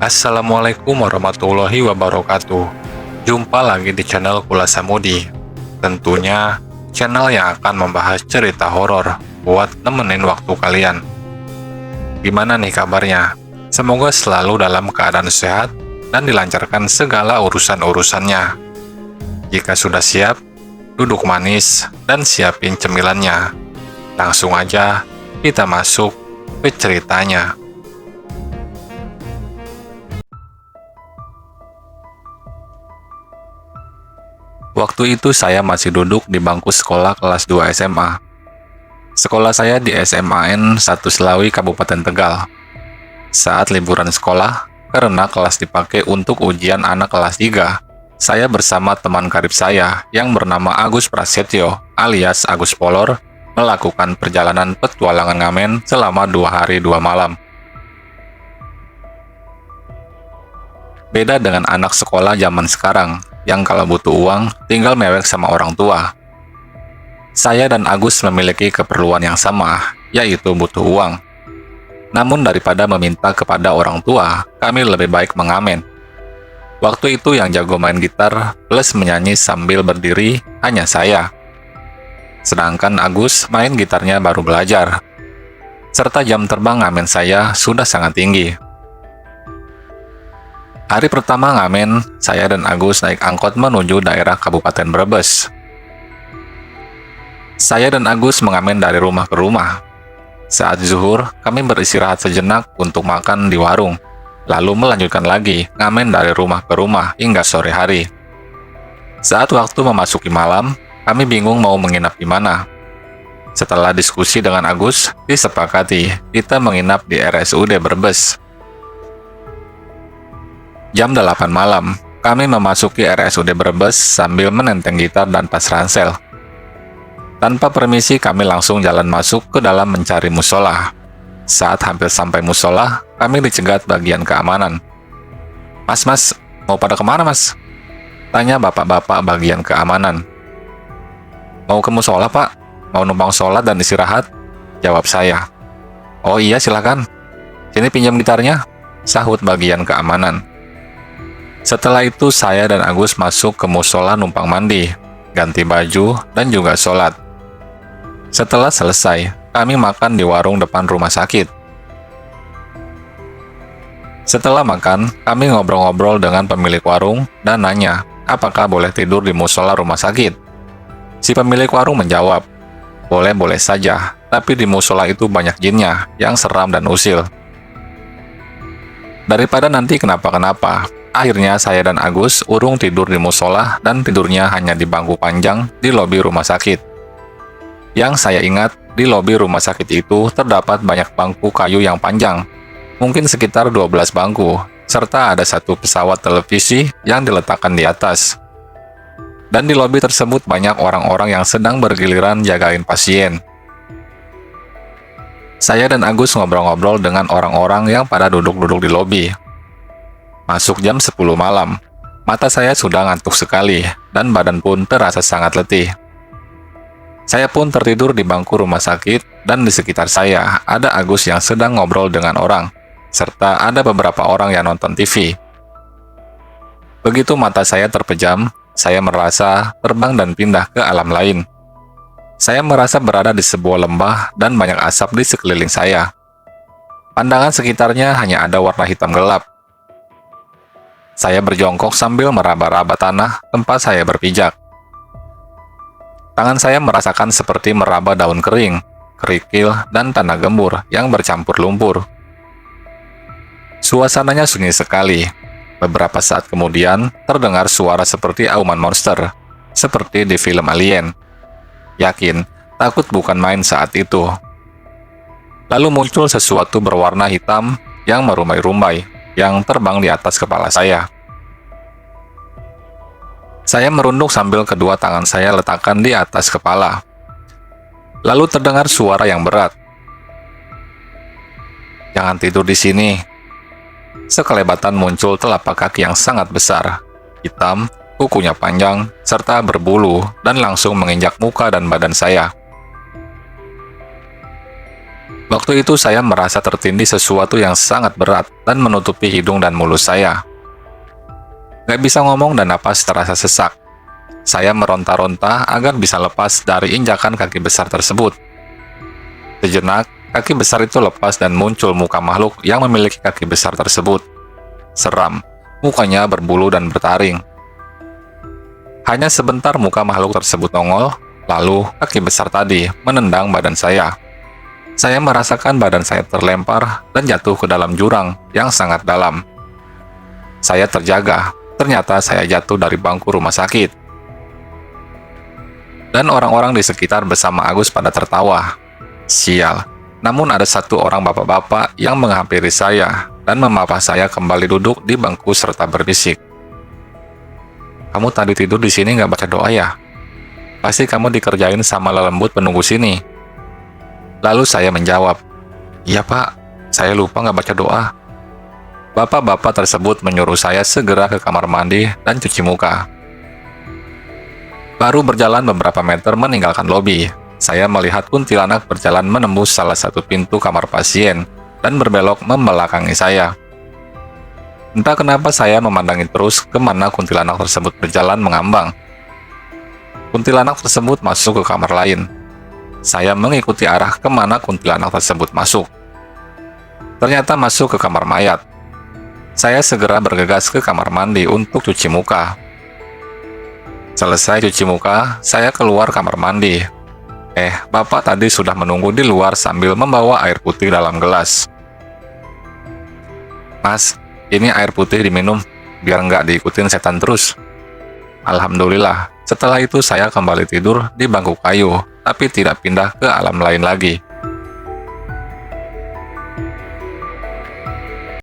Assalamualaikum warahmatullahi wabarakatuh. Jumpa lagi di channel Kula Samudi. Tentunya channel yang akan membahas cerita horor buat nemenin waktu kalian. Gimana nih kabarnya? Semoga selalu dalam keadaan sehat dan dilancarkan segala urusan-urusannya. Jika sudah siap, duduk manis dan siapin cemilannya. Langsung aja kita masuk ke ceritanya. Waktu itu saya masih duduk di bangku sekolah kelas 2 SMA. Sekolah saya di SMAN 1 Selawi, Kabupaten Tegal. Saat liburan sekolah, karena kelas dipakai untuk ujian anak kelas 3, saya bersama teman karib saya yang bernama Agus Prasetyo alias Agus Polor melakukan perjalanan petualangan ngamen selama 2 hari 2 malam. Beda dengan anak sekolah zaman sekarang, yang kalau butuh uang, tinggal mewek sama orang tua. Saya dan Agus memiliki keperluan yang sama, yaitu butuh uang. Namun daripada meminta kepada orang tua, kami lebih baik mengamen. Waktu itu yang jago main gitar plus menyanyi sambil berdiri hanya saya. Sedangkan Agus main gitarnya baru belajar. Serta jam terbang ngamen saya sudah sangat tinggi. Hari pertama ngamen, saya dan Agus naik angkot menuju daerah Kabupaten Brebes. Saya dan Agus mengamen dari rumah ke rumah. Saat zuhur, kami beristirahat sejenak untuk makan di warung, lalu melanjutkan lagi ngamen dari rumah ke rumah hingga sore hari. Saat waktu memasuki malam, kami bingung mau menginap di mana. Setelah diskusi dengan Agus, disepakati kita menginap di RSUD Brebes. Jam 8 malam, kami memasuki RSUD Brebes sambil menenteng gitar dan tas ransel. Tanpa permisi, kami langsung jalan masuk ke dalam mencari musola. Saat hampir sampai musola, kami dicegat bagian keamanan. Mas, mau pada kemana mas? Tanya bapak-bapak bagian keamanan. Mau ke musola pak, mau numpang sholat dan istirahat? Jawab saya. Oh iya silakan, sini pinjam gitarnya, sahut bagian keamanan. Setelah itu saya dan Agus masuk ke musola numpang mandi, ganti baju, dan juga sholat. Setelah selesai, kami makan di warung depan rumah sakit. Setelah makan, kami ngobrol-ngobrol dengan pemilik warung dan nanya apakah boleh tidur di musola rumah sakit. Si pemilik warung menjawab, boleh-boleh saja, tapi di musola itu banyak jinnya yang seram dan usil. Daripada nanti kenapa-kenapa, akhirnya saya dan Agus urung tidur di musola dan tidurnya hanya di bangku panjang di lobi rumah sakit. Yang saya ingat, di lobi rumah sakit itu terdapat banyak bangku kayu yang panjang, mungkin sekitar 12 bangku, serta ada satu pesawat televisi yang diletakkan di atas. Dan di lobi tersebut banyak orang-orang yang sedang bergiliran jagain pasien. Saya dan Agus ngobrol-ngobrol dengan orang-orang yang pada duduk-duduk di lobi. Masuk jam 10 malam, mata saya sudah ngantuk sekali, dan badan pun terasa sangat letih. Saya pun tertidur di bangku rumah sakit, dan di sekitar saya ada Agus yang sedang ngobrol dengan orang, serta ada beberapa orang yang nonton TV. Begitu mata saya terpejam, saya merasa terbang dan pindah ke alam lain. Saya merasa berada di sebuah lembah dan banyak asap di sekeliling saya. Pandangan sekitarnya hanya ada warna hitam gelap. Saya berjongkok sambil meraba-raba tanah tempat saya berpijak. Tangan saya merasakan seperti meraba daun kering, kerikil, dan tanah gembur yang bercampur lumpur. Suasananya sunyi sekali. Beberapa saat kemudian, terdengar suara seperti auman monster, seperti di film Alien. Yakin, takut bukan main saat itu. Lalu muncul sesuatu berwarna hitam yang merumbai-rumbai, yang terbang di atas kepala saya. Saya merunduk sambil kedua tangan saya letakkan di atas kepala. Lalu terdengar suara yang berat. Jangan tidur di sini. Sekelebatan muncul telapak kaki yang sangat besar, hitam, kukunya panjang, serta berbulu, dan langsung menginjak muka dan badan saya. Waktu itu saya merasa tertindih sesuatu yang sangat berat dan menutupi hidung dan mulut saya. Gak bisa ngomong dan napas terasa sesak. Saya meronta-ronta agar bisa lepas dari injakan kaki besar tersebut. Sejenak, kaki besar itu lepas dan muncul muka makhluk yang memiliki kaki besar tersebut. Seram, mukanya berbulu dan bertaring. Hanya sebentar muka makhluk tersebut nongol, lalu kaki besar tadi menendang badan saya. Saya merasakan badan saya terlempar dan jatuh ke dalam jurang yang sangat dalam. Saya terjaga, ternyata saya jatuh dari bangku rumah sakit. Dan orang-orang di sekitar bersama Agus pada tertawa. Sial, namun ada satu orang bapak-bapak yang menghampiri saya dan memapah saya kembali duduk di bangku serta berbisik. "Kamu tadi tidur di sini nggak baca doa ya? Pasti kamu dikerjain sama lelembut penunggu sini." Lalu saya menjawab, "Iya pak, saya lupa nggak baca doa." Bapak-bapak tersebut menyuruh saya segera ke kamar mandi dan cuci muka. Baru berjalan beberapa meter meninggalkan lobi, saya melihat kuntilanak berjalan menembus salah satu pintu kamar pasien dan berbelok membelakangi saya. Entah kenapa saya memandangi terus kemana kuntilanak tersebut berjalan mengambang. Kuntilanak tersebut masuk ke kamar lain. Saya mengikuti arah kemana kuntilanak tersebut masuk. Ternyata masuk ke kamar mayat. Saya segera bergegas ke kamar mandi untuk cuci muka. Selesai cuci muka, saya keluar kamar mandi. Bapak tadi sudah menunggu di luar sambil membawa air putih dalam gelas. "Mas, ini air putih diminum, biar nggak diikutin setan terus." Alhamdulillah, setelah itu saya kembali tidur di bangku kayu, tapi tidak pindah ke alam lain lagi.